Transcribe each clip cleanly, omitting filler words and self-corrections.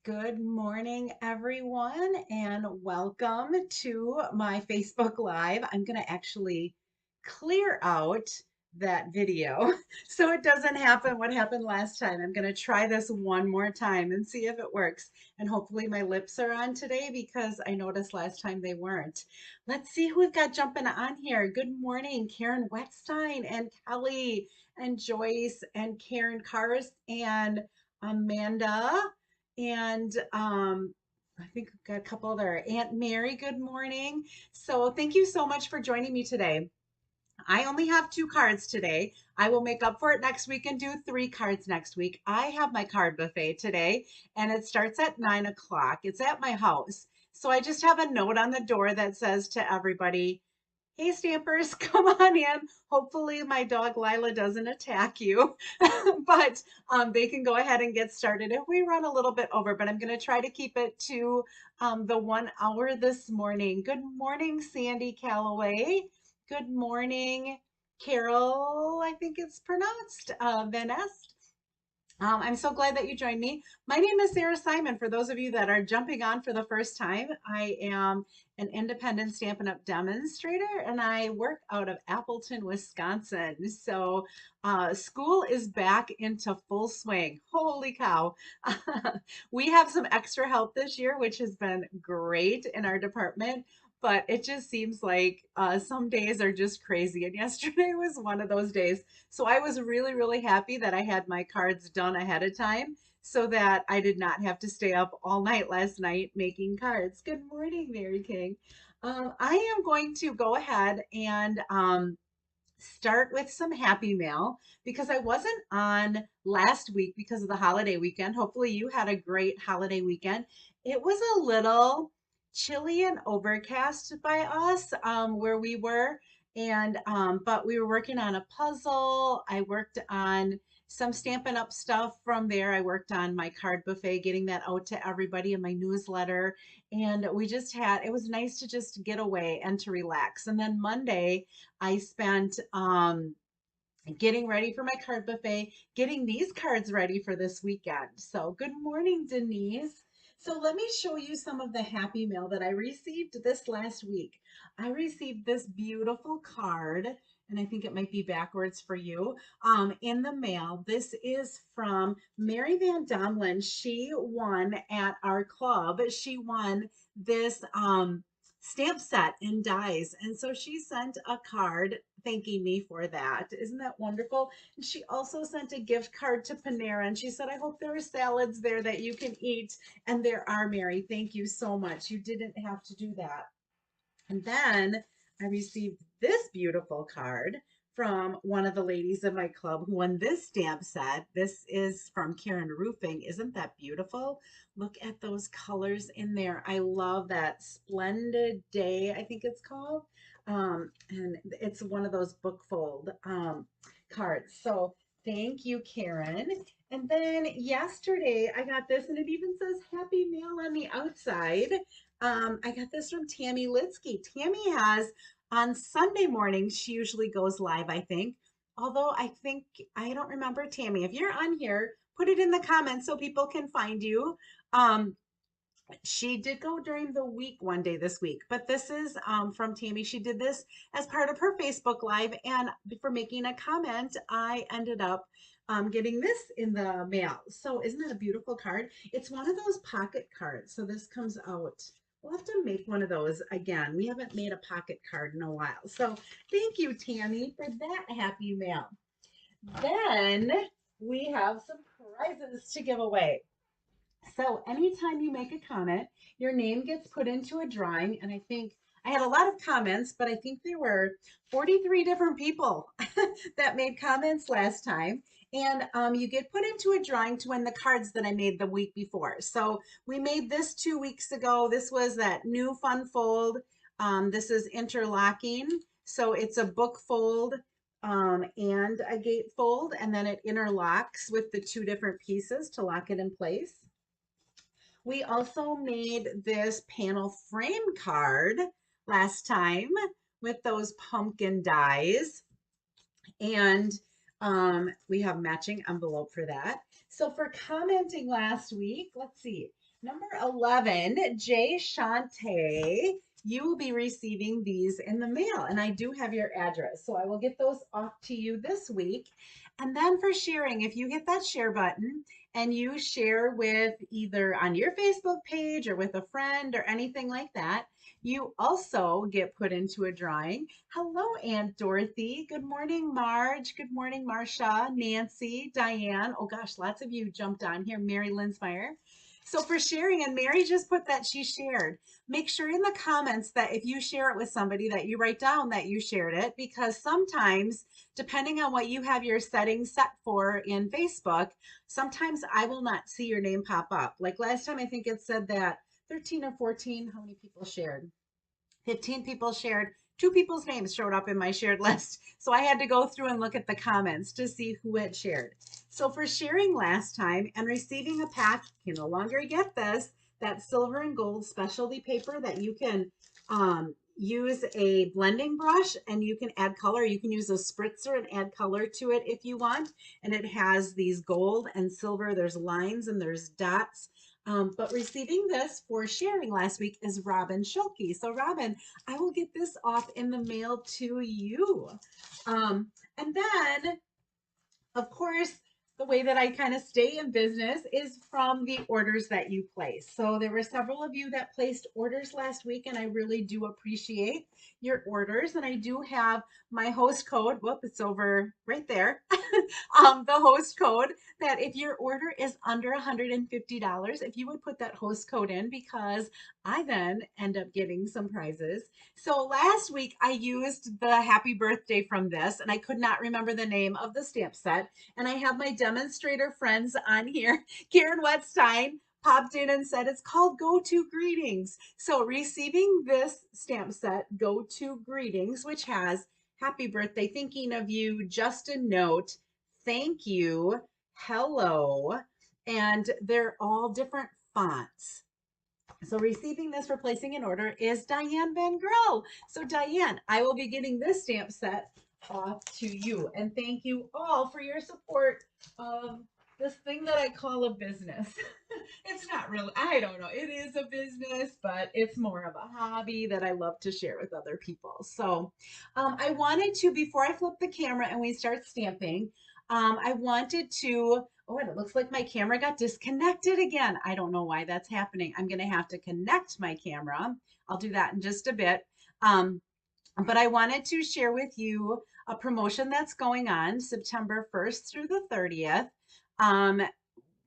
Good morning, everyone, and welcome to my Facebook Live. I'm going to actually clear out that video so it doesn't happen what happened last time. I'm going to try this one more time and see if it works. And hopefully, my lips are on today because I noticed last time they weren't. Let's see who we've got jumping on here. Good morning, Karen Wetstein and Kelly and Joyce and Karen Kars and Amanda. And I think we've got a couple other. Aunt Mary, good morning. So thank you so much for joining me today. I only have two cards today. I will make up for it next week and do three cards next week. I have my card buffet today, and it starts at 9 o'clock. It's at my house. So I just have a note on the door that says to everybody, hey, Stampers, come on in. Hopefully, my dog Lila doesn't attack you, but they can go ahead and get started if we run a little bit over. But I'm going to try to keep it to the 1 hour this morning. Good morning, Sandy Calloway. Good morning, Carol, I think it's pronounced, Van Est. I'm so glad that you joined me. My name is Sarah Simon. For those of you that are jumping on for the first time, I am an independent Stampin' Up! Demonstrator and I work out of Appleton, Wisconsin. So school is back into full swing. Holy cow. We have some extra help this year, which has been great in our department. But it just seems like some days are just crazy. And yesterday was one of those days. So I was really, really happy that I had my cards done ahead of time so that I did not have to stay up all night last night making cards. Good morning, Mary King. I am going to go ahead and start with some happy mail because I wasn't on last week because of the holiday weekend. Hopefully, you had a great holiday weekend. It was a little chilly and overcast by us where we were, and but we were working on a puzzle. I worked on some Stampin' Up! Stuff from there. I worked on my card buffet, getting that out to everybody in my newsletter. And we just had, it was nice to just get away and to relax. And then Monday, I spent getting ready for my card buffet, getting these cards ready for this weekend. So, good morning, Denise. So, let me show you some of the happy mail that I received this last week. I received this beautiful card, and I think it might be backwards for you, in the mail. This is from Mary Van Domlin. She won at our club. She won this stamp set in dies. And so she sent a card thanking me for that. Isn't that wonderful? And she also sent a gift card to Panera and she said, I hope there are salads there that you can eat. And there are, Mary. Thank you so much. You didn't have to do that. And then I received this beautiful card from one of the ladies in my club who won this stamp set. This is from Karen Roofing. Isn't that beautiful? Look at those colors in there. I love that Splendid Day, I think it's called. And it's one of those book fold cards. So thank you, Karen. And then yesterday I got this, and it even says Happy Mail on the outside. I got this from Tammy Litsky. Tammy has on Sunday mornings, she usually goes live, I think. Although I think, I don't remember, Tammy. If you're on here, put it in the comments so people can find you. Um, she did go during the week one day this week, but this is from Tammy. She did this as part of her Facebook Live. And for making a comment, I ended up getting this in the mail. So isn't that a beautiful card? It's one of those pocket cards. So this comes out. We'll have to make one of those again. We haven't made a pocket card in a while. So thank you, Tammy, for that happy mail. Then we have some prizes to give away. So anytime you make a comment, your name gets put into a drawing. And I think I had a lot of comments, but I think there were 43 different people that made comments last time. And you get put into a drawing to win the cards that I made the week before. So we made this 2 weeks ago. This was that new fun fold. This is interlocking. So it's a book fold and a gate fold, and then it interlocks with the two different pieces to lock it in place. We also made this panel frame card last time with those pumpkin dies. And we have matching envelope for that. So for commenting last week, let's see. Number 11, Jay Shante. You will be receiving these in the mail, and I do have your address, so I will get those off to you this week. And then for sharing, if you hit that share button and you share with either on your Facebook page or with a friend or anything like that, you also get put into a drawing. Hello, Aunt Dorothy. Good morning, Marge. Good morning, Marcia, Nancy, Diane. Oh gosh, lots of you jumped on here. Mary Linsmeyer. So for sharing, and Mary just put that she shared, make sure in the comments that if you share it with somebody that you write down that you shared it, because sometimes depending on what you have your settings set for in Facebook, sometimes I will not see your name pop up. Like last time, I think it said that 13 or 14, how many people shared? 15 people shared. Two people's names showed up in my shared list. So I had to go through and look at the comments to see who had shared. So for sharing last time and receiving a pack, you no longer get this, that silver and gold specialty paper that you can use a blending brush and you can add color. You can use a spritzer and add color to it if you want. And it has these gold and silver, there's lines and there's dots. But receiving this for sharing last week is Robin Schulke. So Robin, I will get this off in the mail to you. And then of course, the way that I kind of stay in business is from the orders that you place. So there were several of you that placed orders last week, and I really do appreciate your orders. And I do have my host code. Whoop, it's over right there. The host code that if your order is under $150, if you would put that host code in, because I then end up getting some prizes. So last week I used the happy birthday from this, and I could not remember the name of the stamp set. And I have my demonstrator friends on here. Karen Wetstein popped in and said it's called Go To Greetings. So receiving this stamp set, Go To Greetings, which has happy birthday, thinking of you, just a note, thank you, hello, and they're all different fonts. So receiving this for placing an order is Diane Van Grill. So Diane, I will be getting this stamp set off to you. And thank you all for your support of this thing that I call a business. It's not really, I don't know, it is a business, but it's more of a hobby that I love to share with other people. So I wanted to, before I flip the camera and we start stamping, I wanted to, oh, and it looks like my camera got disconnected again. I don't know why that's happening. I'm going to have to connect my camera. I'll do that in just a bit. But I wanted to share with you a promotion that's going on September 1st through the 30th.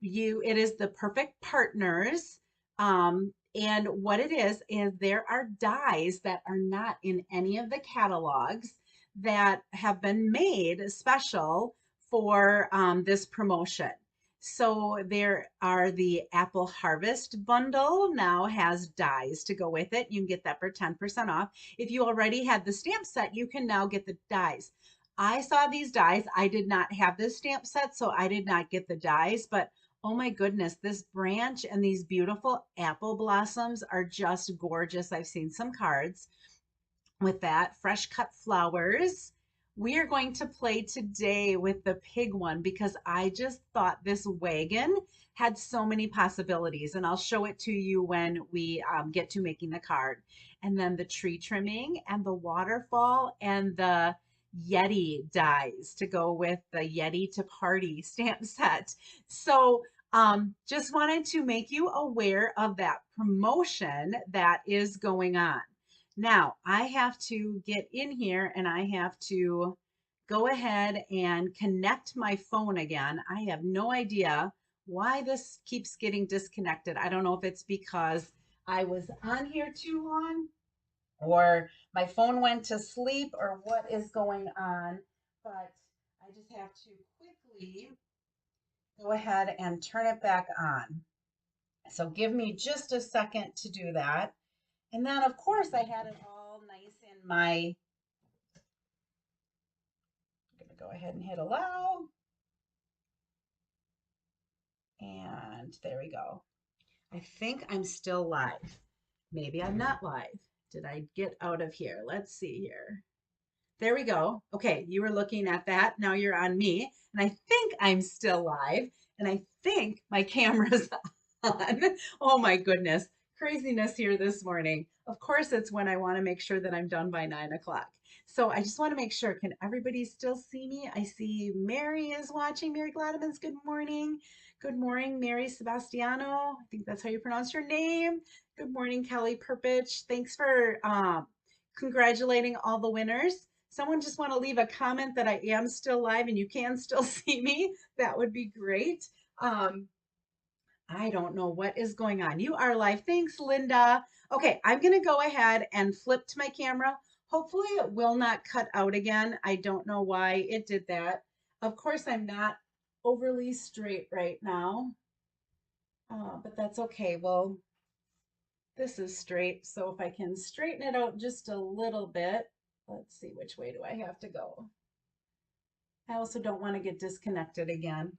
It is the Perfect Partners. And what it is there are dies that are not in any of the catalogs that have been made special for this promotion. So there are the Apple Harvest bundle now has dies to go with it. You can get that for 10% off. If you already had the stamp set, you can now get the dies. I saw these dies. I did not have this stamp set, so I did not get the dies, but oh my goodness, this branch and these beautiful apple blossoms are just gorgeous. I've seen some cards with that. Fresh cut flowers. We are going to play today with the pig one because I just thought this wagon had so many possibilities, and I'll show it to you when we get to making the card. And then the tree trimming and the waterfall and the Yeti dies to go with the Yeti to Party stamp set. So just wanted to make you aware of that promotion that is going on. Now I have to get in here and I have to go ahead and connect my phone again. I have no idea why this keeps getting disconnected. I don't know if it's because I was on here too long or my phone went to sleep or what is going on, but I just have to quickly go ahead and turn it back on. So give me just a second to do that. And then of course I had it all nice in my, I'm gonna go ahead and hit allow. And there we go. I think I'm still live. Maybe I'm not live. Did I get out of here? Let's see here. There we go. Okay, you were looking at that. Now you're on me. And I think I'm still live. And I think my camera's on. Oh my goodness. Craziness here this morning. Of course, it's when I want to make sure that I'm done by 9 o'clock. So I just want to make sure, can everybody still see me? I see Mary is watching. Mary Gladymans, good morning. Good morning, Mary Sebastiano. I think that's how you pronounce your name. Good morning, Kelly Perpich. Thanks for congratulating all the winners. Someone just want to leave a comment that I am still live and you can still see me. That would be great. I don't know what is going on. You are live. Thanks, Linda. Okay, I'm going to go ahead and flip to my camera. Hopefully it will not cut out again. I don't know why it did that. Of course, I'm not overly straight right now, but that's okay. Well, this is straight, so if I can straighten it out just a little bit, let's see, which way do I have to go? I also don't want to get disconnected again.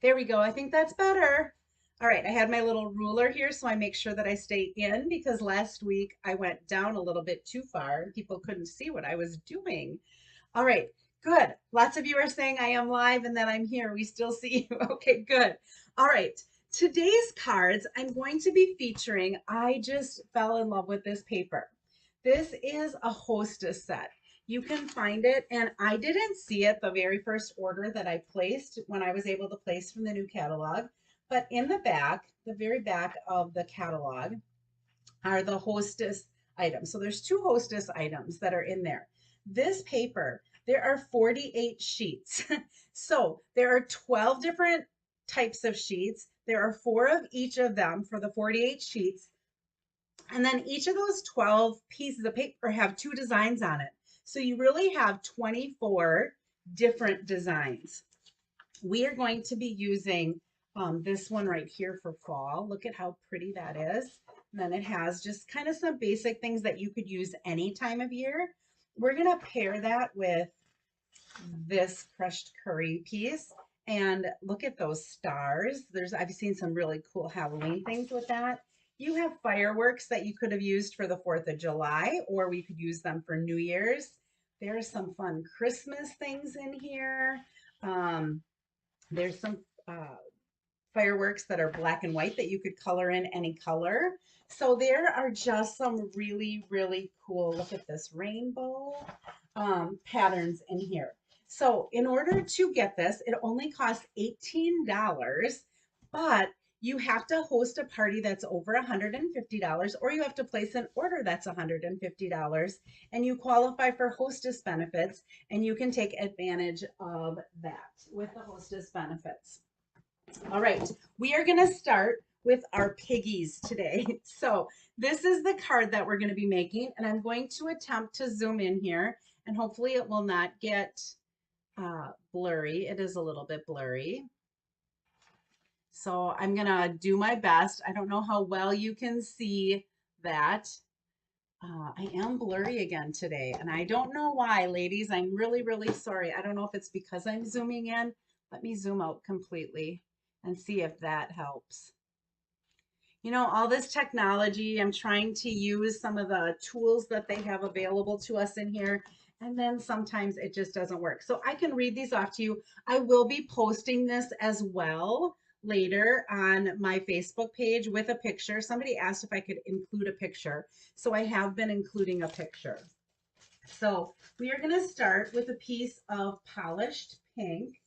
There we go. I think that's better. All right, I had my little ruler here, so I make sure that I stay in because last week I went down a little bit too far and people couldn't see what I was doing. All right, good. Lots of you are saying I am live and that I'm here. We still see you. Okay, good. All right, today's cards I'm going to be featuring. I just fell in love with this paper. This is a hostess set. You can find it, and I didn't see it the very first order that I placed when I was able to place from the new catalog. But in the back, the very back of the catalog, are the hostess items. So there's two hostess items that are in there. This paper, there are 48 sheets. So there are 12 different types of sheets. There are 4 of each of them for the 48 sheets. And then each of those 12 pieces of paper have 2 designs on it. So you really have 24 different designs. We are going to be using this one right here for fall. Look at how pretty that is. And then it has just kind of some basic things that you could use any time of year. We're going to pair that with this crushed curry piece. And look at those stars. I've seen some really cool Halloween things with that. You have fireworks that you could have used for the 4th of July, or we could use them for New Year's. There's some fun Christmas things in here. There's some fireworks that are black and white that you could color in any color. So there are just some really, really cool, look at this rainbow patterns in here. So in order to get this, it only costs $18, but you have to host a party that's over $150, or you have to place an order that's $150, and you qualify for hostess benefits, and you can take advantage of that with the hostess benefits. All right, we are going to start with our piggies today. So this is the card that we're going to be making, and I'm going to attempt to zoom in here, and hopefully it will not get blurry. It is a little bit blurry. So I'm going to do my best. I don't know how well you can see that. I am blurry again today, and I don't know why, ladies. I'm really, really sorry. I don't know if it's because I'm zooming in. Let me zoom out completely and see if that helps. You know, all this technology, I'm trying to use some of the tools that they have available to us in here, and then sometimes it just doesn't work. So I can read these off to you. I will be posting this as well later on my Facebook page with a picture. Somebody asked if I could include a picture, so I have been including a picture. So we are going to start with a piece of polished pink.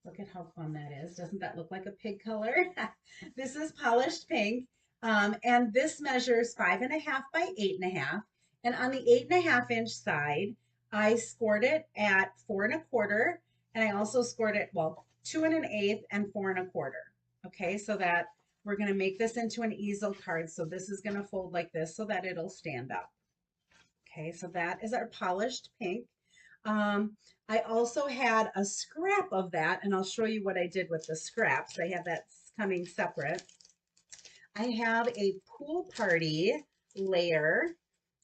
Look at how fun that is. Doesn't that look like a pig color? This is polished pink. And this measures 5.5 by 8.5. And on the 8.5-inch side, I scored it at 4 1/4. And I also scored it, well, 2 1/8 and 4 1/4. Okay, so that we're going to make this into an easel card. So this is going to fold like this so that it'll stand up. Okay, so that is our polished pink. I also had a scrap of that, and I'll show you what I did with the scraps. I have that coming separate. I have a pool party layer.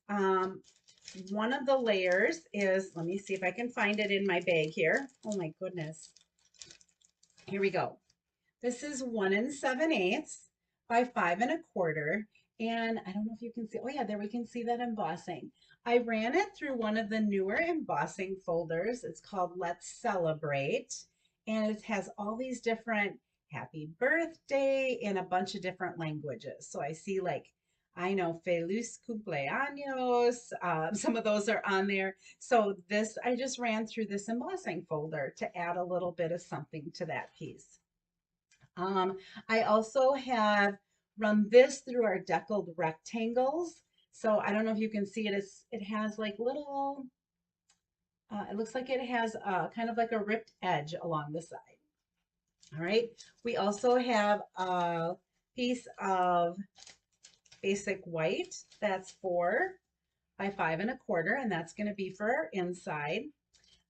One of the layers is, let me see if I can find it in my bag here. Oh my goodness. Here we go. This is 1 7/8 by 5 1/4. And I don't know if you can see, oh yeah, there we can see that embossing. I ran it through one of the newer embossing folders. It's called Let's Celebrate. and it has all these different happy birthday in a bunch of different languages. So I see like, I know feliz cumpleaños, some of those are on there. So this, I just ran through this embossing folder to add a little bit of something to that piece. I also have run this through our deckled rectangles. So I don't know if you can see it. It has like little, it looks like it has kind of like a ripped edge along the side. All right. We also have a piece of basic white that's 4 by 5 1/4, and that's going to be for our inside.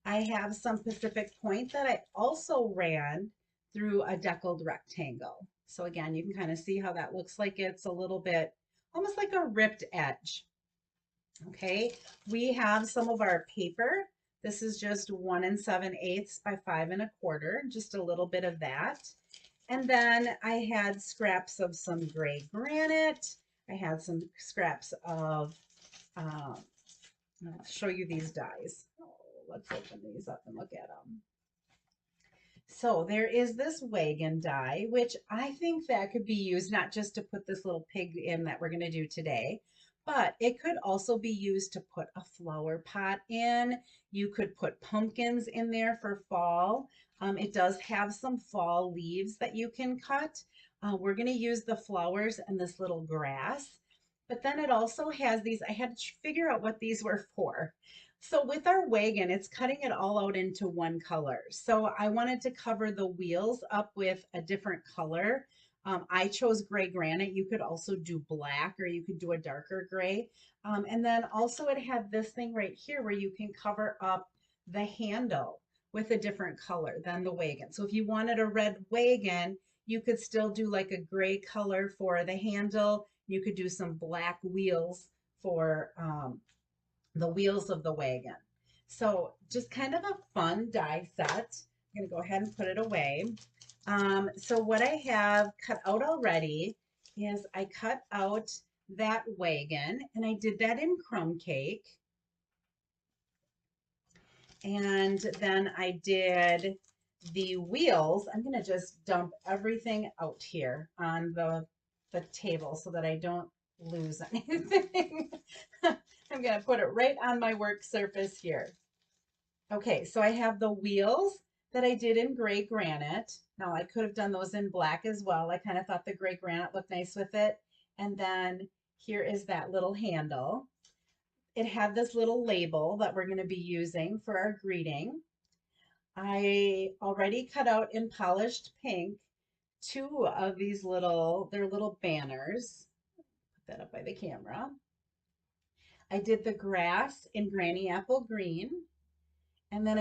I have some Pacific Point that I also ran through a deckled rectangle. So again, you can kind of see how that looks like it's a little bit almost like a ripped edge. Okay, we have some of our paper. This is just 1 7/8 by 5 1/4, just a little bit of that. And then I had scraps of some gray granite. I had some scraps of, I'll show you these dies. Oh, let's open these up and look at them. So there is this wagon die, which I think that could be used not just to put this little pig in that we're going to do today, but it could also be used to put a flower pot in. You could put pumpkins in there for fall. It does have some fall leaves that you can cut. We're going to use the flowers and this little grass. But then it also has these, I had to figure out what these were for. So with our wagon, it's cutting it all out into one color. So I wanted to cover the wheels up with a different color. I chose gray granite. You could also do black or you could do a darker gray. And then also it had this thing right here where you can cover up the handle with a different color than the wagon. So if you wanted a red wagon, you could still do like a gray color for the handle. You could do some black wheels for the wheels of the wagon. So just kind of a fun die set. I'm going to go ahead and put it away. So what I have cut out already is I cut out that wagon, and I did that in crumb cake. And then I did the wheels. I'm going to just dump everything out here on the table so that I don't lose anything. I'm going to put it right on my work surface here. Okay, so I have the wheels that I did in gray granite. Now I could have done those in black as well. I kind of thought the gray granite looked nice with it. And then here is that little handle. It had this little label that we're going to be using for our greeting. I already cut out in polished pink 2 of these they're little banners. Put that up by the camera. I did the grass in Granny Apple Green. And then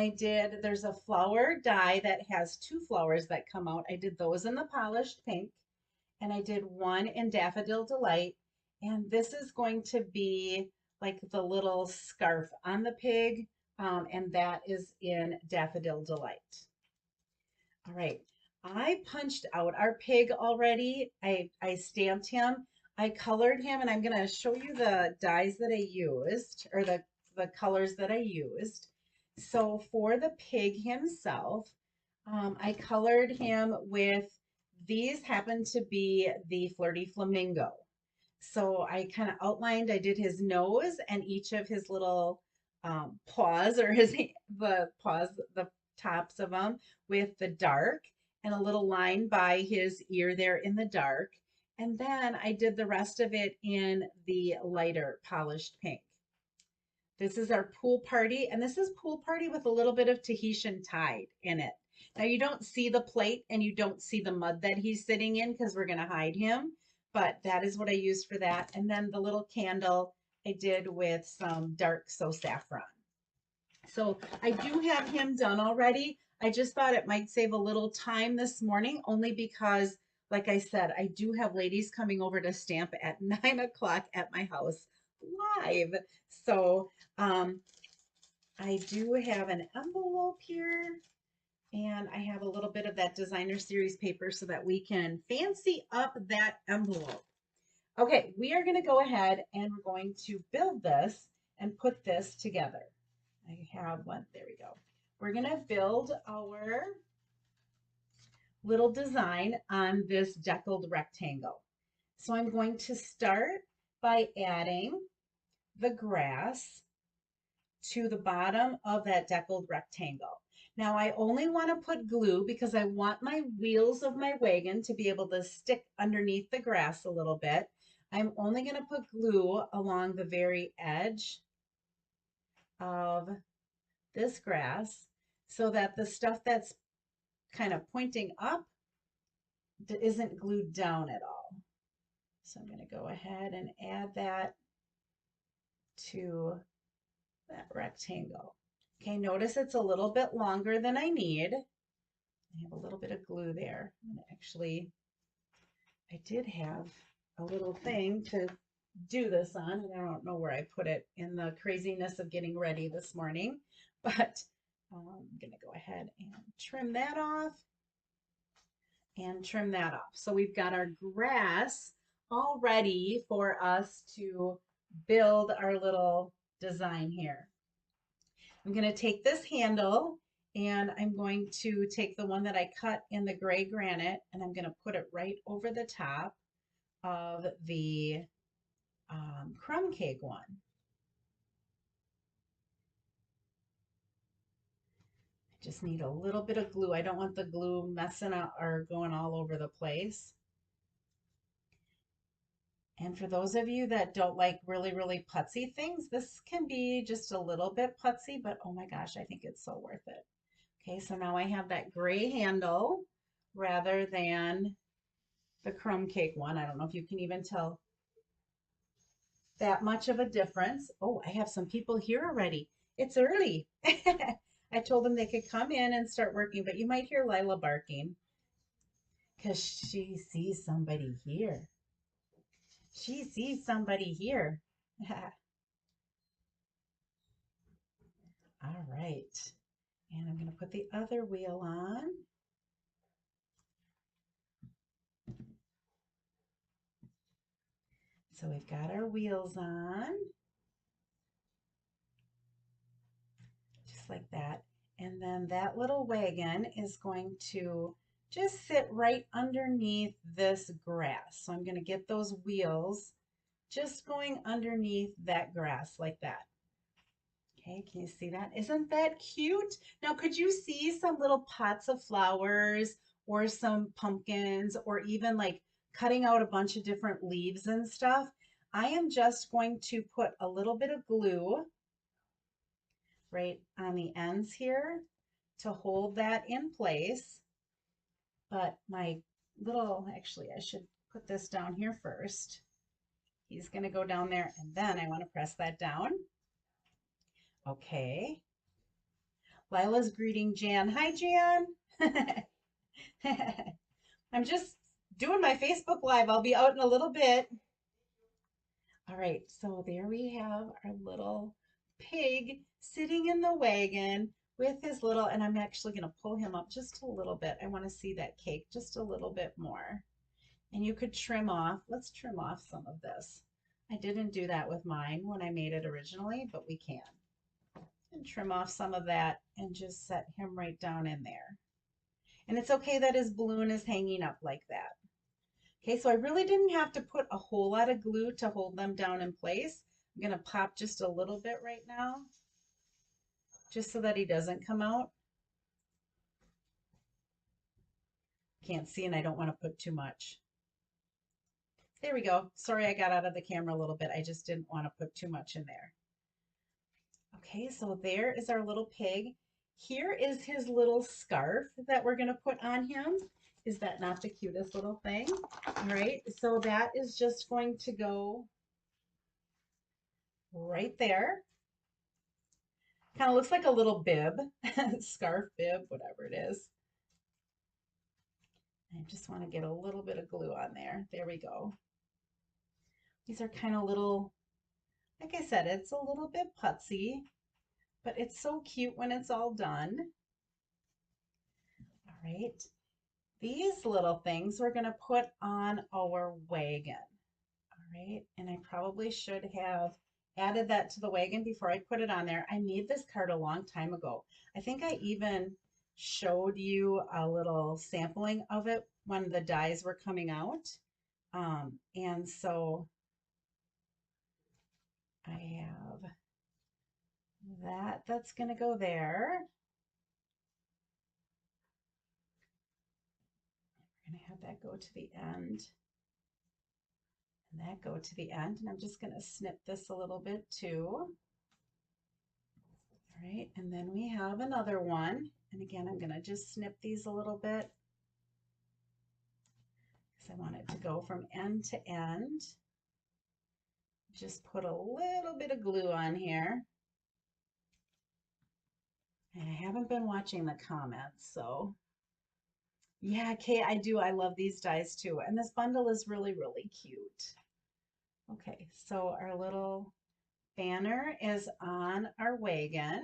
there's a flower die that has 2 flowers that come out. I did those in the polished pink. And I did one in Daffodil Delight. And this is going to be like the little scarf on the pig. And that is in Daffodil Delight. All right. I punched out our pig already. I stamped him. I colored him, and I'm going to show you the dyes that I used, or the colors that I used. So for the pig himself, I colored him with, these happen to be the Flirty Flamingo. So I kind of outlined, I did his nose and each of his little paws, or the paws, the tops of them with the dark, and a little line by his ear there in the dark. And then I did the rest of it in the lighter polished pink. This is our pool party, and this is pool party with a little bit of Tahitian tide in it. Now you don't see the plate and you don't see the mud that he's sitting in because we're going to hide him, but that is what I used for that. And then the little candle I did with some dark So Saffron. So I do have him done already. I just thought it might save a little time this morning, only because, like I said, I do have ladies coming over to stamp at 9 o'clock at my house live. So I do have an envelope here, and I have a little bit of that designer series paper so that we can fancy up that envelope. Okay, we are going to go ahead and we're going to build this and put this together. I have one, there we go. We're going to build our little design on this deckled rectangle. So I'm going to start by adding the grass to the bottom of that deckled rectangle. Now I only want to put glue because I want my wheels of my wagon to be able to stick underneath the grass a little bit. I'm only going to put glue along the very edge of this grass so that the stuff that's kind of pointing up isn't glued down at all. So I'm going to go ahead and add that to that rectangle. Okay, notice it's a little bit longer than I need. I have a little bit of glue there. Actually, I did have a little thing to do this on, and I don't know where I put it in the craziness of getting ready this morning, but I'm going to go ahead and trim that off and trim that off. So we've got our grass all ready for us to build our little design here. I'm going to take this handle and I'm going to take the one that I cut in the gray granite and I'm going to put it right over the top of the crumb cake one. I just need a little bit of glue. I don't want the glue messing up or going all over the place. And for those of you that don't like really, really putsy things, this can be just a little bit putsy, but oh my gosh, I think it's so worth it. Okay, so now I have that gray handle rather than the crumb cake one. I don't know if you can even tell that much of a difference. Oh, I have some people here already. It's early. I told them they could come in and start working, but you might hear Lila barking because she sees somebody here. She sees somebody here. All right. And I'm going to put the other wheel on. So we've got our wheels on. Just like that. And then that little wagon is going to just sit right underneath this grass. So I'm going to get those wheels just going underneath that grass like that. Okay, can you see that? Isn't that cute? Now, could you see some little pots of flowers or some pumpkins or even like cutting out a bunch of different leaves and stuff? I am just going to put a little bit of glue right on the ends here to hold that in place. But my little, actually, I should put this down here first. He's going to go down there and then I want to press that down. Okay. Lila's greeting Jan. Hi, Jan. I'm just doing my Facebook Live. I'll be out in a little bit. All right, so there we have our little pig sitting in the wagon with his little, and I'm actually going to pull him up just a little bit. I want to see that cake just a little bit more. And you could trim off, let's trim off some of this. I didn't do that with mine when I made it originally, but we can. And trim off some of that and just set him right down in there. And it's okay that his balloon is hanging up like that. Okay, so I really didn't have to put a whole lot of glue to hold them down in place. I'm going to pop just a little bit right now, just so that he doesn't come out. Can't see and I don't want to put too much. There we go. Sorry I got out of the camera a little bit. I just didn't want to put too much in there. Okay, so there is our little pig. Here is his little scarf that we're going to put on him. Is that not the cutest little thing? All right, so that is just going to go right there. Kind of looks like a little bib, scarf bib, whatever it is. I just want to get a little bit of glue on there. There we go. These are kind of little, like I said, it's a little bit putsy, but it's so cute when it's all done. All right. These little things we're going to put on our wagon. All right. And I probably should have added that to the wagon before I put it on there. I made this card a long time ago. I think I even showed you a little sampling of it when the dies were coming out. And so I have that's going to go there. We're going to have that go to the end and that go to the end. And I'm just going to snip this a little bit too. All right, and then we have another one. And again, I'm going to just snip these a little bit because I want it to go from end to end. Just put a little bit of glue on here. And I haven't been watching the comments, so yeah, Kay, I do. I love these dies too. And this bundle is really, really cute. Okay, so our little banner is on our wagon.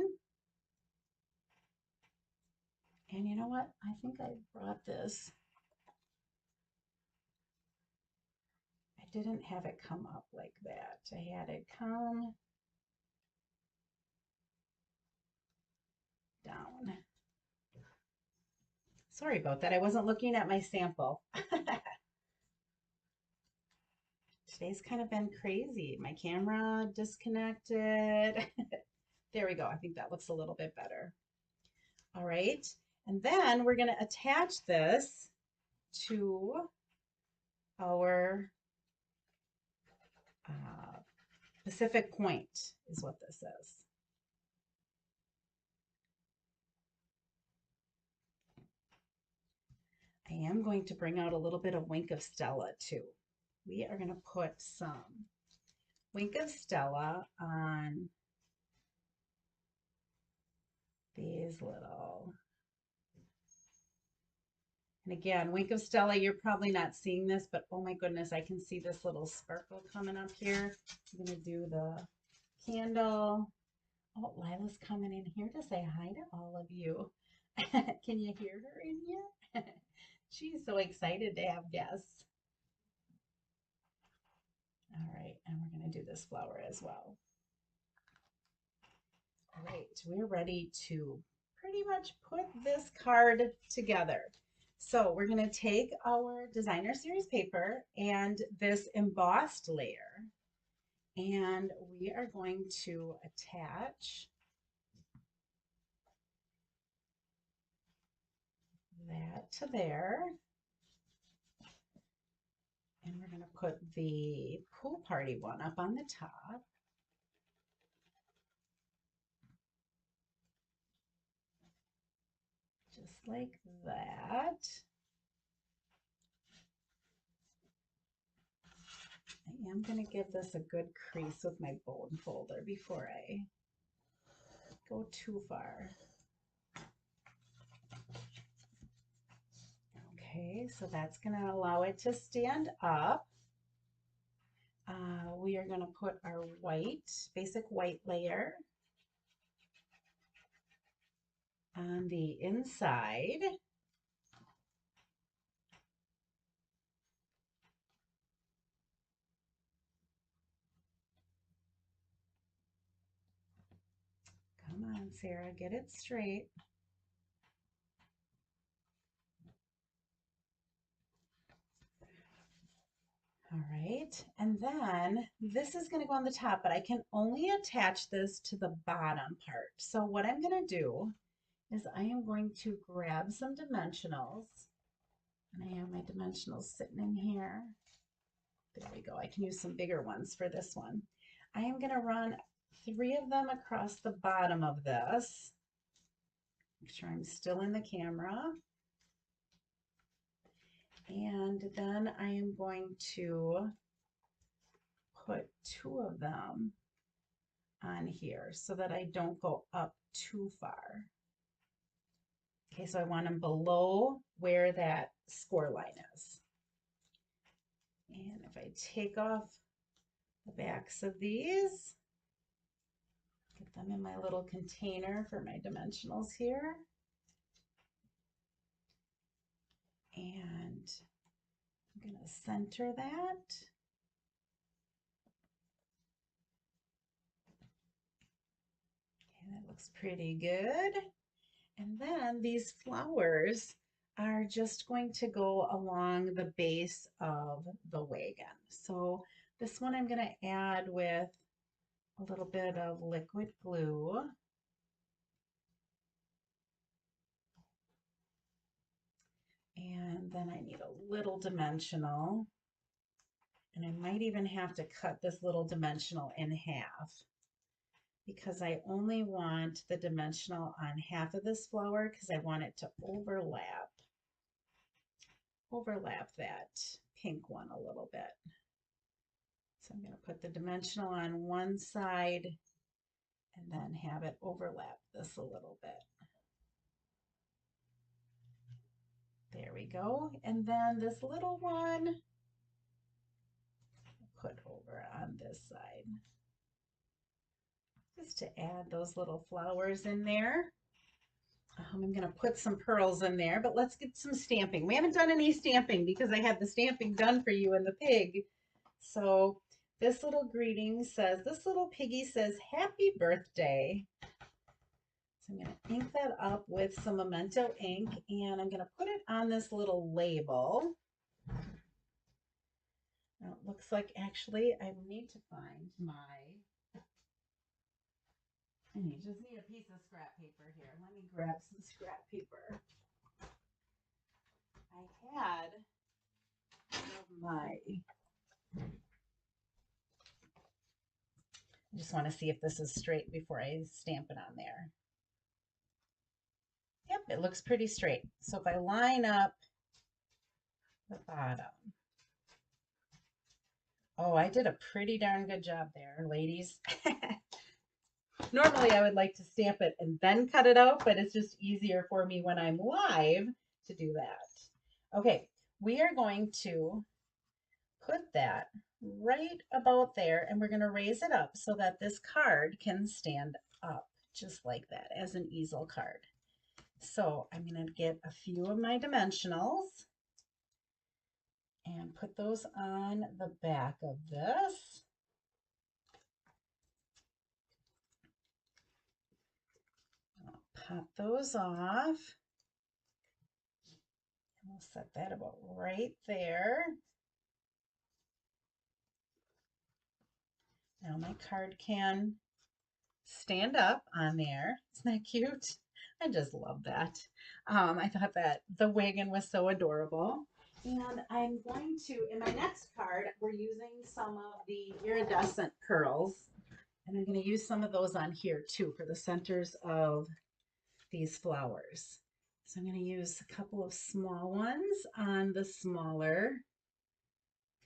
And you know what? I think I brought this. I didn't have it come up like that. I had it come down. Sorry about that. I wasn't looking at my sample. Today's kind of been crazy. My camera disconnected. There we go. I think that looks a little bit better. All right. And then we're going to attach this to our Pacific Point is what this is. I am going to bring out a little bit of Wink of Stella too. We are going to put some Wink of Stella on these little, and again, Wink of Stella, you're probably not seeing this, but oh my goodness, I can see this little sparkle coming up here. I'm going to do the candle. Oh, Lila's coming in here to say hi to all of you. Can you hear her in here? She's so excited to have guests. All right, and we're going to do this flower as well. All right, we're ready to pretty much put this card together. So we're going to take our designer series paper and this embossed layer, and we are going to attach that to there. And we're going to put the pool party one up on the top. Just like that. I am going to give this a good crease with my bone folder before I go too far. Okay, so that's going to allow it to stand up. We are going to put our white, basic white layer on the inside. Come on, Sarah, get it straight. All right, and then this is going to go on the top, but I can only attach this to the bottom part. So what I'm going to do is I am going to grab some dimensionals, and I have my dimensionals sitting in here. There we go. I can use some bigger ones for this one. I am going to run 3 of them across the bottom of this. Make sure I'm still in the camera. And then I am going to put 2 of them on here so that I don't go up too far. Okay, so I want them below where that score line is. And if I take off the backs of these, get them in my little container for my dimensionals here. And I'm going to center that. Okay, that looks pretty good. And then these flowers are just going to go along the base of the wagon. So this one I'm going to add with a little bit of liquid glue. And then I need a little dimensional. And I might even have to cut this little dimensional in half because I only want the dimensional on half of this flower because I want it to overlap that pink one a little bit. So I'm going to put the dimensional on one side and then have it overlap this a little bit. There we go. And then this little one, put over on this side. Just to add those little flowers in there. I'm going to put some pearls in there, but let's get some stamping. We haven't done any stamping because I had the stamping done for you in the pig. So this little greeting says, this little piggy says, happy birthday. So I'm going to ink that up with some Memento ink, and I'm going to put it on this little label. Now it looks like actually I need to find I just need a piece of scrap paper here. Let me grab some scrap paper. I had I just want to see if this is straight before I stamp it on there. Yep, it looks pretty straight. So if I line up the bottom. Oh, I did a pretty darn good job there, ladies. Normally I would like to stamp it and then cut it out, but it's just easier for me when I'm live to do that. Okay, we are going to put that right about there, and we're going to raise it up so that this card can stand up just like that as an easel card. So I'm going to get a few of my dimensionals and put those on the back of this. I'll pop those off. And we'll set that about right there. Now my card can stand up on there. Isn't that cute? I just love that. I thought that the wagon was so adorable. And I'm going to, in my next card, we're using some of the iridescent pearls. And I'm going to use some of those on here too for the centers of these flowers. So I'm going to use a couple of small ones on the smaller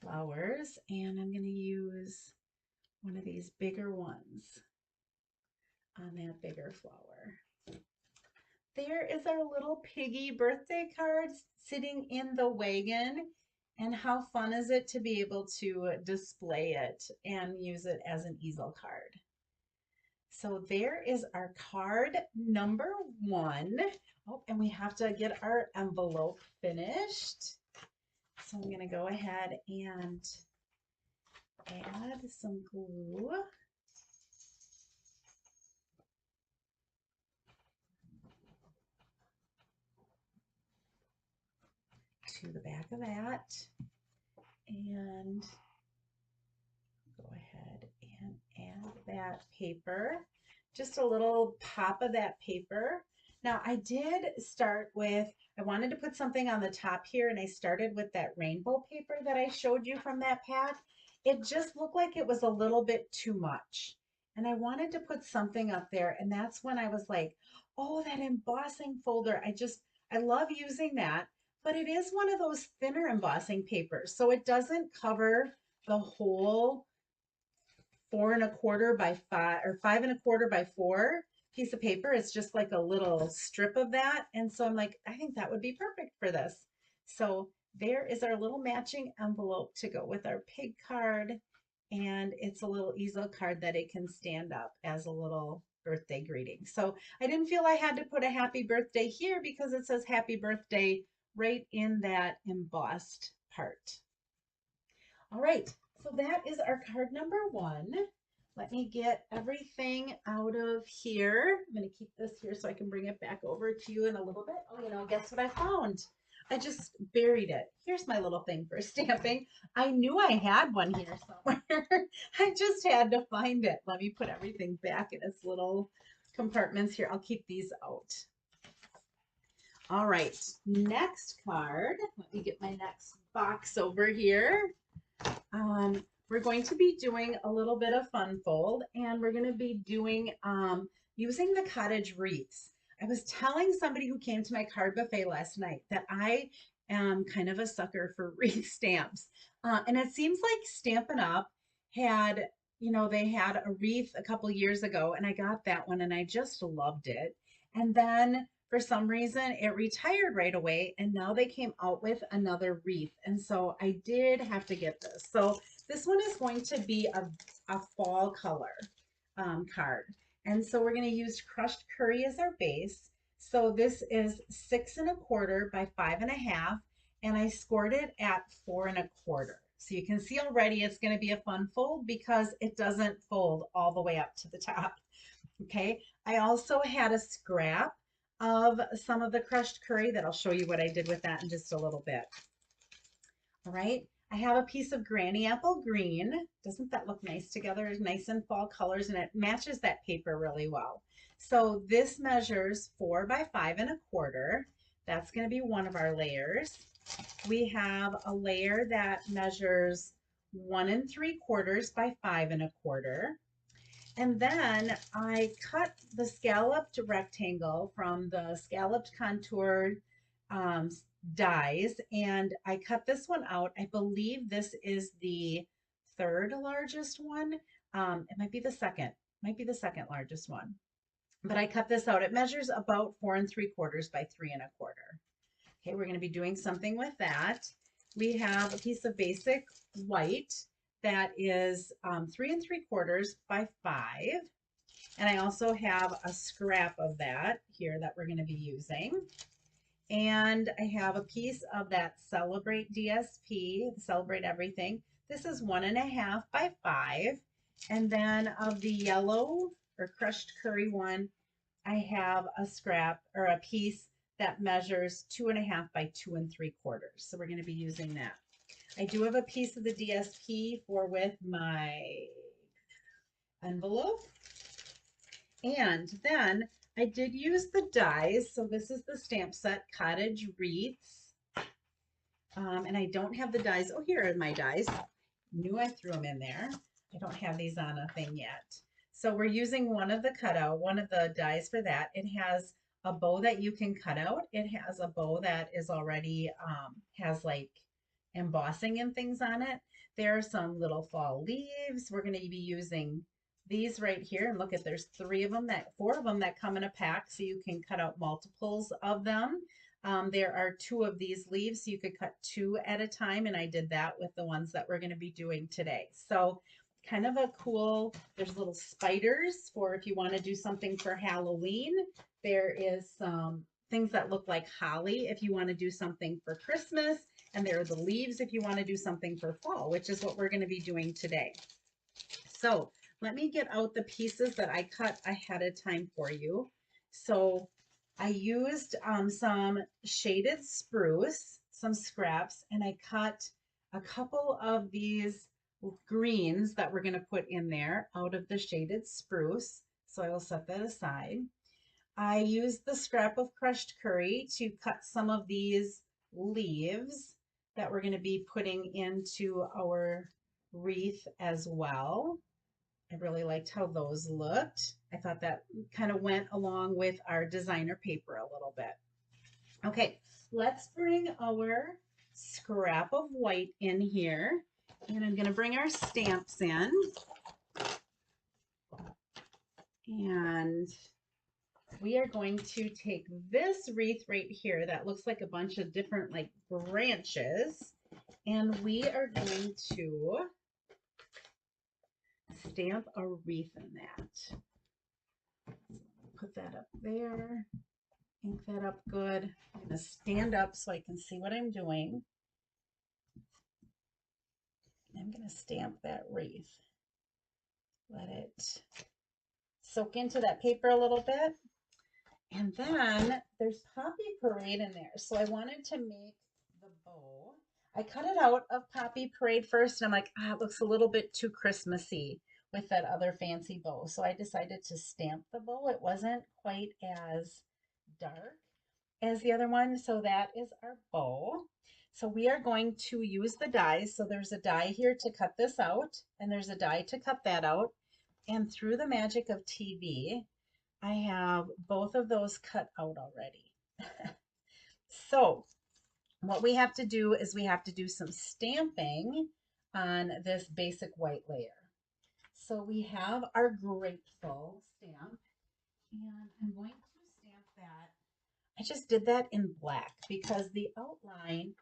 flowers. And I'm going to use one of these bigger ones on that bigger flower. There is our little piggy birthday card sitting in the wagon. And how fun is it to be able to display it and use it as an easel card? So there is our card number 1. Oh, and we have to get our envelope finished. So I'm going to go ahead and add some glue. To the back of that, and go ahead and add that paper, just a little pop of that paper. Now I did start with, I wanted to put something on the top here, and I started with that rainbow paper that I showed you from that pack. It just looked like it was a little bit too much, and I wanted to put something up there, and that's when I was like, oh, that embossing folder, I love using that. But it is one of those thinner embossing papers, so it doesn't cover the whole 4¼ by 5 or 5¼ by 4 piece of paper. It's just like a little strip of that. And so I'm like, I think that would be perfect for this. So there is our little matching envelope to go with our pig card. And it's a little easel card that it can stand up as a little birthday greeting. So I didn't feel I had to put a happy birthday here because it says happy birthday right in that embossed part. All right, so that is our card number 1. Let me get everything out of here. I'm going to keep this here so I can bring it back over to you in a little bit. Oh, guess what I found? I just buried it. Here's my little thing for stamping. I knew I had one here somewhere. I just had to find it. Let me put everything back in its little compartments here. I'll keep these out. All right, next card. Let me get my next box over here. We're going to be doing a little bit of fun fold, and we're going to be doing using the cottage wreaths. I was telling somebody who came to my card buffet last night that I am kind of a sucker for wreath stamps. And it seems like Stampin' Up! Had, they had a wreath a couple years ago, and I got that one and I just loved it. And then for some reason it retired right away, and now they came out with another wreath. And so I did have to get this. So this one is going to be a fall color card. And so we're going to use crushed curry as our base. So this is 6¼ by 5½, and I scored it at 4¼ So you can see already it's going to be a fun fold because it doesn't fold all the way up to the top. Okay, I also had a scrap of some of the crushed curry that I'll show you what I did with that in just a little bit. All right, I have a piece of Granny Apple Green. Doesn't that look nice together? It's nice in fall colors, and it matches that paper really well. So this measures 4 by 5¼ That's going to be one of our layers. We have a layer that measures 1¾ by 5¼ And then I cut the scalloped rectangle from the scalloped contour um, dies, and I cut this one out. I believe this is the third largest one. It might be the second largest one. But I cut this out. It measures about 4¾ by 3¼ Okay, we're going to be doing something with that. We have a piece of basic white that is 3¾ by 5. And I also have a scrap of that here that we're going to be using. And I have a piece of that Celebrate DSP, Celebrate Everything. This is 1½ by 5. And then of the yellow or crushed curry one, I have a scrap or a piece that measures 2½ by 2¾ So we're going to be using that. I do have a piece of the DSP for with my envelope. And then I did use the dies. So this is the stamp set Cottage Wreaths. And I don't have the dies. Oh, here are my dies. Knew I threw them in there. I don't have these on a thing yet. So we're using one of the dies for that. It has a bow that you can cut out. It has a bow that is already has like embossing and things on it. There are some little fall leaves. We're going to be using these right here. And look at, there's 4 of them that come in a pack, so you can cut out multiples of them. There are 2 of these leaves, so you could cut 2 at a time, and I did that with the ones that we're going to be doing today. So kind of a cool, there's little spiders for if you want to do something for Halloween. There is some things that look like holly if you want to do something for Christmas, and there are the leaves if you want to do something for fall, which is what we're going to be doing today. So let me get out the pieces that I cut ahead of time for you. So I used some shaded spruce, some scraps, and I cut a couple of these greens that we're going to put in there out of the shaded spruce. So I will set that aside. I used the scrap of crushed curry to cut some of these leaves that we're going to be putting into our wreath as well. I really liked how those looked. I thought that kind of went along with our designer paper a little bit. Okay, let's bring our scrap of white in here, and I'm going to bring our stamps in. And we are going to take this wreath right here that looks like a bunch of different like branches, and we are going to stamp a wreath in that. Put that up there, ink that up good. I'm going to stand up so I can see what I'm doing. I'm going to stamp that wreath Let it soak into that paper a little bit. And then there's Poppy Parade in there. So I wanted to make the bow. I cut it out of Poppy Parade first, and I'm like, it looks a little bit too Christmassy with that other fancy bow. So I decided to stamp the bow. It wasn't quite as dark as the other one. So that is our bow. So we are going to use the dies. So there's a die here to cut this out, and there's a die to cut that out. And through the magic of TV, I have both of those cut out already. So what we have to do is we have to do some stamping on this basic white layer. So we have our Grateful stamp, and I'm going to stamp that. I just did that in black because the outline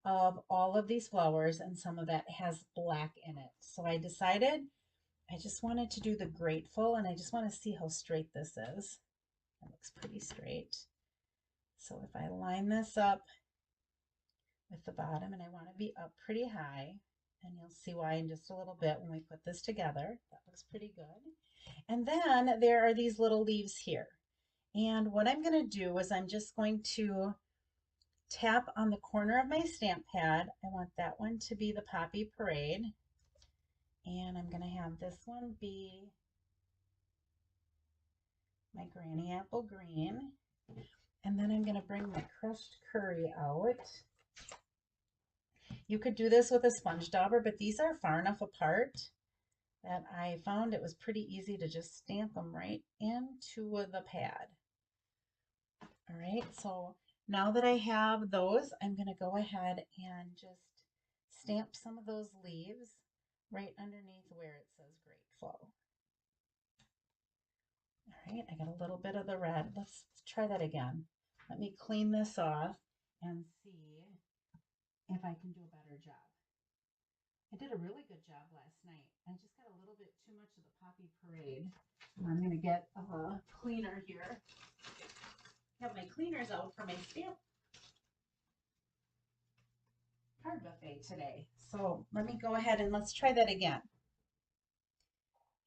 of all of these flowers and some of that has black in it. So I decided I just wanted to do the Grateful, and I just want to see how straight this is. That looks pretty straight. So if I line this up with the bottom, and I want to be up pretty high, and you'll see why in just a little bit when we put this together. That looks pretty good. And then there are these little leaves here. And what I'm going to do is I'm just going to tap on the corner of my stamp pad. I want that one to be the Poppy Parade. And I'm going to have this one be my Granny Apple Green. And then I'm going to bring my crushed curry out. You could do this with a sponge dauber, but these are far enough apart that I found it was pretty easy to just stamp them right into the pad. All right, so now that I have those, I'm going to go ahead and just stamp some of those leaves right underneath where it says Grateful. All right, I got a little bit of the red. Let's try that again. Let me clean this off and see if I can do a better job. I did a really good job last night. I just got a little bit too much of the Poppy Parade. I'm going to get a cleaner here. Have my cleaners out for my stamp card buffet today. So let me go ahead and let's try that again.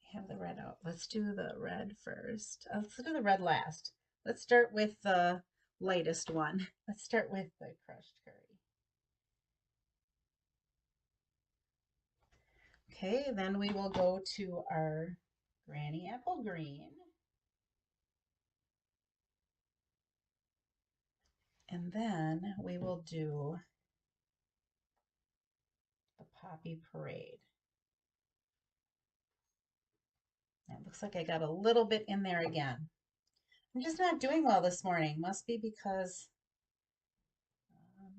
I have the red out. Let's do the red first. Let's do the red last. Let's start with the lightest one. Let's start with the crushed curry. Okay, then we will go to our Granny Apple Green. And then we will do the Poppy Parade. It looks like I got a little bit in there again. I'm just not doing well this morning. Must be because,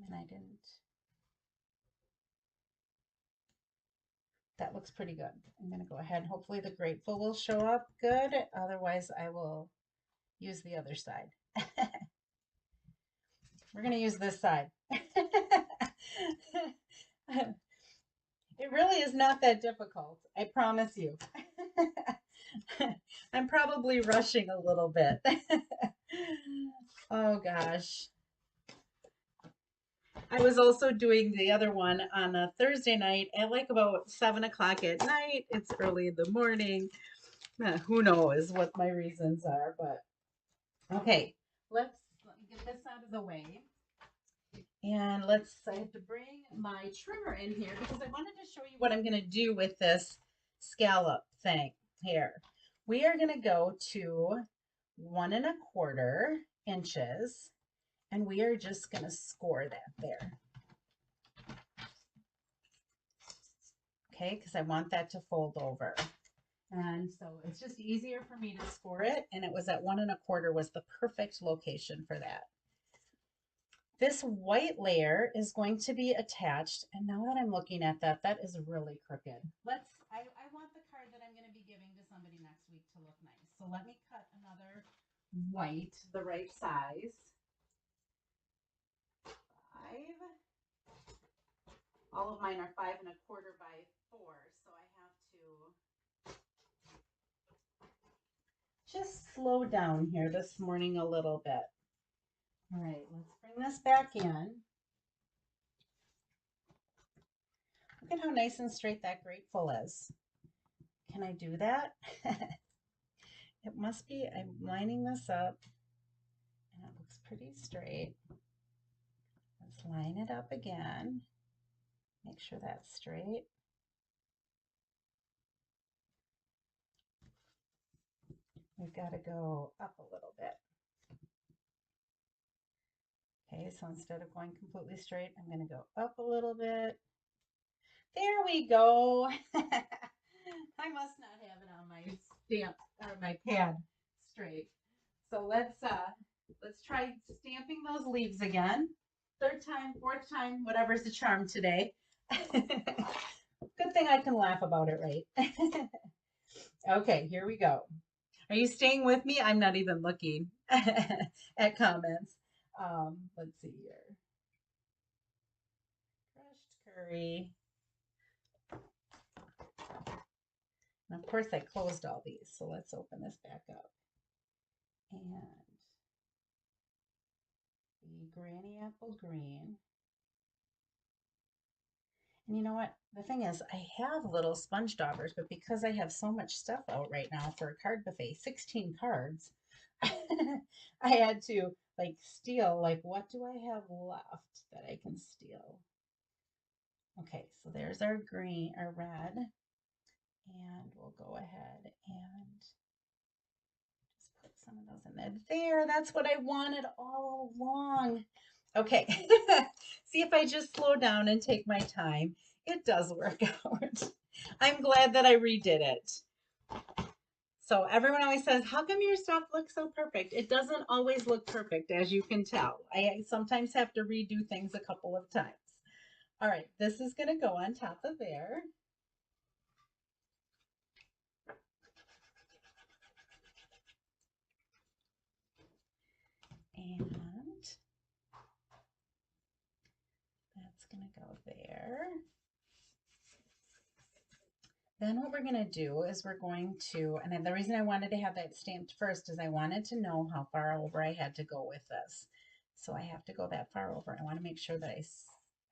and I didn't. That looks pretty good. I'm going to go ahead. Hopefully the Grateful will show up good. Otherwise, I will use the other side. We're going to use this side. It really is not that difficult. I promise you. I'm probably rushing a little bit. Oh gosh. I was also doing the other one on a Thursday night at like about 7 o'clock at night. It's early in the morning. Who knows what my reasons are, but okay. Let me get this out of the way. And I have to bring my trimmer in here because I wanted to show you what I'm going to do with this scallop thing here. We are going to go to 1 1/4 inches, and we are just going to score that there. Okay, because I want that to fold over. And so it's just easier for me to score it, and it was at 1 1/4 was the perfect location for that. This white layer is going to be attached, and now that I'm looking at that, that is really crooked. I want the card that I'm going to be giving to somebody next week to look nice. So let me cut another white, the right size. 5. All of mine are 5 1/4 by 4, so I have to just slow down here this morning a little bit. All right, let's bring this back in. Look at how nice and straight that Grateful is. Can I do that? It must be, I'm lining this up and it looks pretty straight. Let's line it up again. Make sure that's straight. We've got to go up a little bit. Okay, so instead of going completely straight, I'm going to go up a little bit. There we go. I must not have it on my stamp or my pad straight. So let's try stamping those leaves again. Third time, fourth time, whatever's the charm today. Good thing I can laugh about it, right? Okay, here we go. Are you staying with me? I'm not even looking at comments. Let's see here. Crushed curry. And of course I closed all these, so let's open this back up. And the Granny Apple Green. And you know what? The thing is, I have little sponge daubers, but because I have so much stuff out right now for a card buffet, 16 cards, I had to like steal, like, what do I have left that I can steal? Okay, so there's our green, our red, and we'll go ahead and just put some of those in there. There, that's what I wanted all along. Okay, see if I just slow down and take my time, it does work out. I'm glad that I redid it. So everyone always says, how come your stuff looks so perfect? It doesn't always look perfect, as you can tell. I sometimes have to redo things a couple of times. All right, this is going to go on top of there. And that's going to go there. Then what we're going to do is we're going to, and the reason I wanted to have that stamped first is I wanted to know how far over I had to go with this. So I have to go that far over. I want to make sure that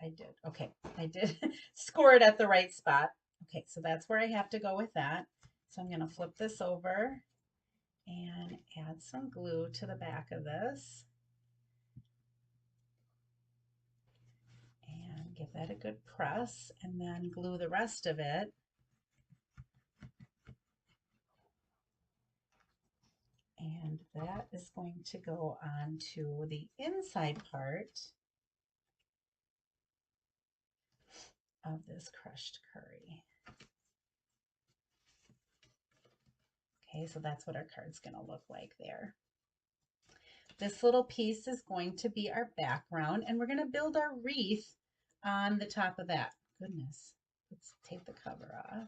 I did. Okay, I did score it at the right spot. Okay, so that's where I have to go with that. So I'm going to flip this over and add some glue to the back of this. And give that a good press and then glue the rest of it. And that is going to go on to the inside part of this crushed curry. Okay, so that's what our card's going to look like there. This little piece is going to be our background, and we're going to build our wreath on the top of that. Goodness, let's take the cover off.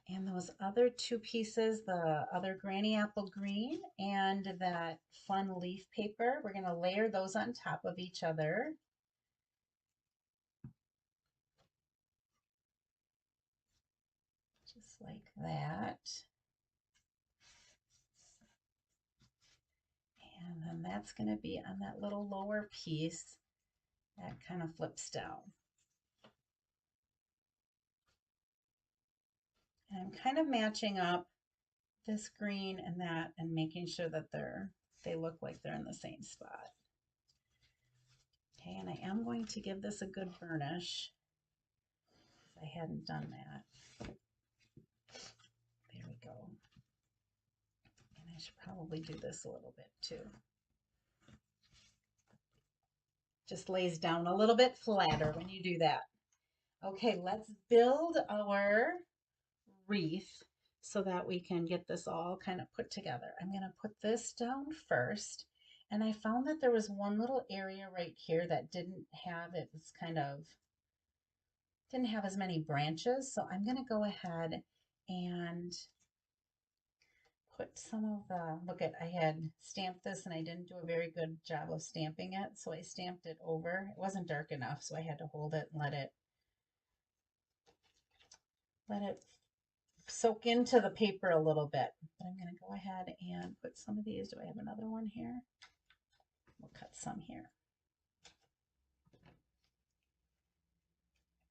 And those other two pieces, the other Granny Apple Green and that fun leaf paper, we're going to layer those on top of each other. Just like that. And then that's going to be on that little lower piece that kind of flips down. And I'm kind of matching up this green and that and making sure that they look like they're in the same spot. Okay, and I am going to give this a good burnish. I hadn't done that. There we go. And I should probably do this a little bit too. Just lays down a little bit flatter when you do that. Okay, let's build our wreath so that we can get this all kind of put together. I'm going to put this down first. And I found that there was one little area right here that didn't have, it was kind of, didn't have as many branches. So I'm going to go ahead and put some of the, look at, I had stamped this and I didn't do a very good job of stamping it. So I stamped it over. It wasn't dark enough, so I had to hold it and let it soak into the paper a little bit. But I'm going to go ahead and put some of these. Do I have another one here? We'll cut some here.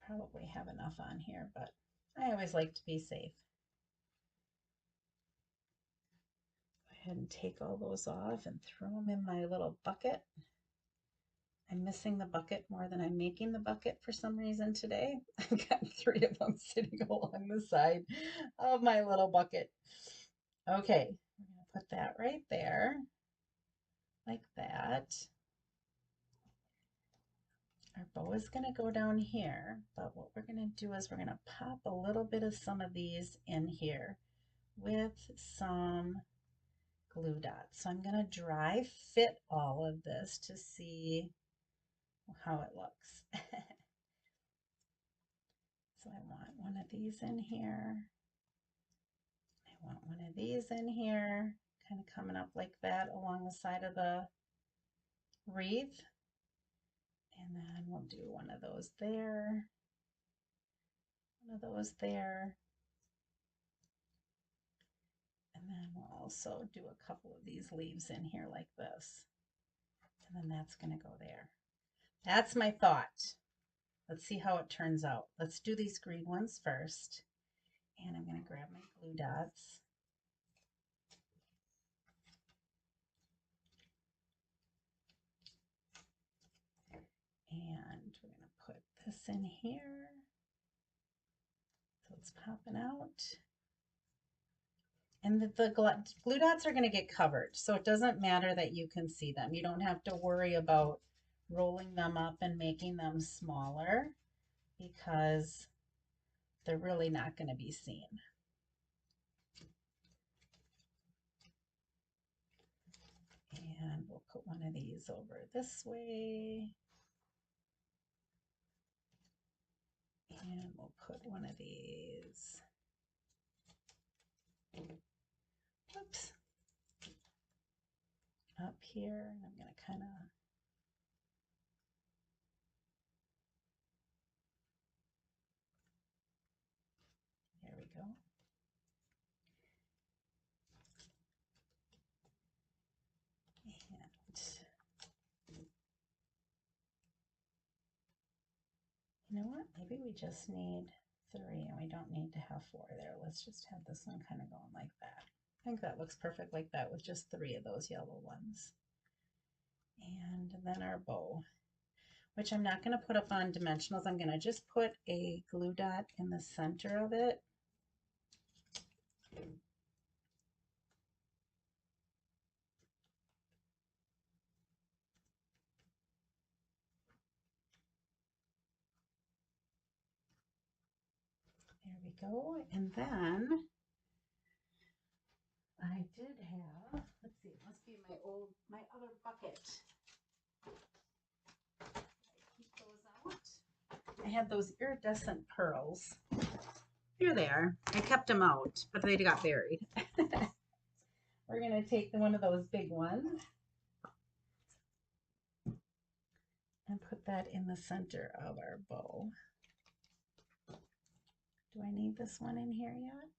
Probably have enough on here, but I always like to be safe. Go ahead and take all those off and throw them in my little bucket. I'm missing the bucket more than I'm making the bucket for some reason today. I've got 3 of them sitting along the side of my little bucket. Okay, I'm going to put that right there, like that. Our bow is going to go down here, but what we're going to do is we're going to pop a little bit of some of these in here with some glue dots. So I'm going to dry fit all of this to see how it looks. So I want one of these in here. I want one of these in here, kind of coming up like that along the side of the wreath. And then we'll do one of those there, one of those there. And then we'll also do a couple of these leaves in here like this. And then that's going to go there. That's my thought. Let's see how it turns out. Let's do these green ones first. And I'm going to grab my glue dots. And we're going to put this in here. So it's popping out. And the glue dots are going to get covered. So it doesn't matter that you can see them. You don't have to worry about rolling them up and making them smaller because they're really not going to be seen. And we'll put one of these over this way. And we'll put one of these, oops, up here. And I'm going to kind of, there we go. You know what? Maybe we just need 3 and we don't need to have 4 there. Let's just have this one kind of going like that. I think that looks perfect like that with just 3 of those yellow ones. And then our bow, which I'm not going to put up on dimensionals. I'm going to just put a glue dot in the center of it. There we go. And then I did have, let's see, it must be my other bucket. Keep those out. I had those iridescent pearls. Here they are. I kept them out, but they got buried. We're going to take one of those big ones and put that in the center of our bow. Do I need this one in here yet?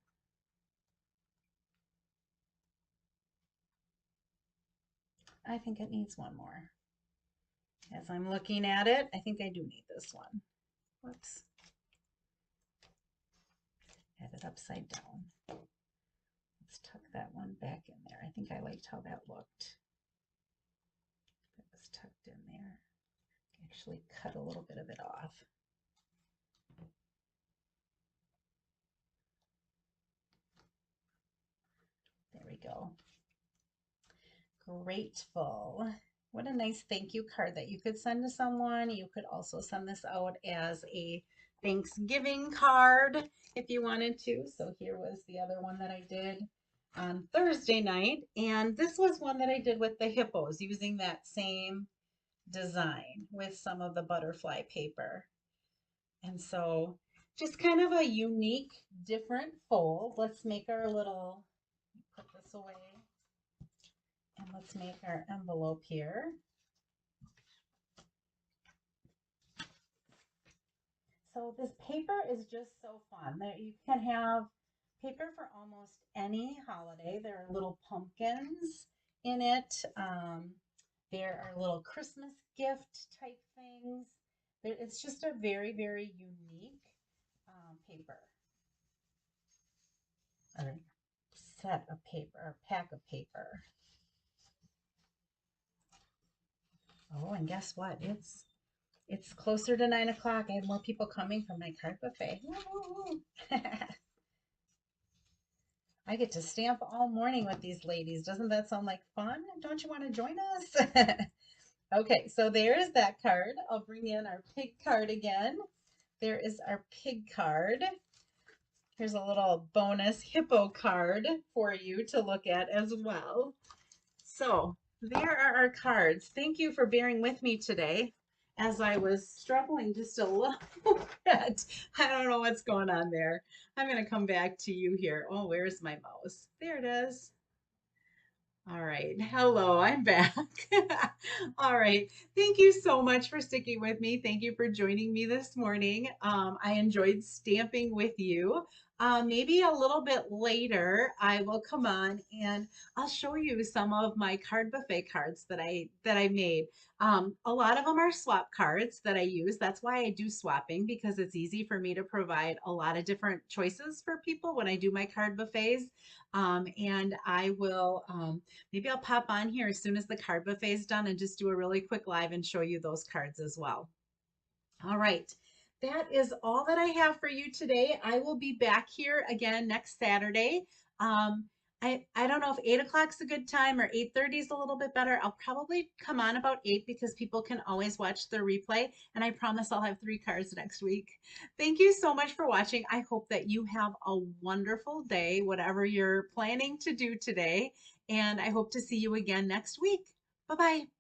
I think it needs one more. As I'm looking at it, I think I do need this one. Whoops. Had it upside down. Let's tuck that one back in there. I think I liked how that looked. That was tucked in there. Actually cut a little bit of it off. There we go. Grateful. What a nice thank you card that you could send to someone. You could also send this out as a Thanksgiving card if you wanted to. So here was the other one that I did on Thursday night. And this was one that I did with the hippos using that same design with some of the butterfly paper. And so just kind of a unique, different fold. Let's make our little, put this away. And let's make our envelope here. So this paper is just so fun. There you can have paper for almost any holiday. There are little pumpkins in it. There are little Christmas gift type things. It's just a very, very unique paper or set of paper or pack of paper. Oh, and guess what? It's closer to 9 o'clock. I have more people coming from my card buffet. I get to stamp all morning with these ladies. Doesn't that sound like fun? Don't you want to join us? Okay, so there's that card. I'll bring in our pig card again. There is our pig card. Here's a little bonus hippo card for you to look at as well. So there are our cards. Thank you for bearing with me today as I was struggling just a little bit. I don't know what's going on there. I'm going to come back to you here. Oh, where's my mouse? There it is. All right. Hello, I'm back. All right. Thank you so much for sticking with me. Thank you for joining me this morning. I enjoyed stamping with you. Maybe a little bit later, I will come on and I'll show you some of my card buffet cards that I made. A lot of them are swap cards that I use. That's why I do swapping because it's easy for me to provide a lot of different choices for people when I do my card buffets. And I will maybe I'll pop on here as soon as the card buffet is done and just do a really quick live and show you those cards as well. All right. That is all that I have for you today. I will be back here again next Saturday. Um, I don't know if 8 o'clock is a good time or 8:30 is a little bit better. I'll probably come on about 8 because people can always watch the replay. And I promise I'll have 3 cards next week. Thank you so much for watching. I hope that you have a wonderful day, whatever you're planning to do today. And I hope to see you again next week. Bye-bye.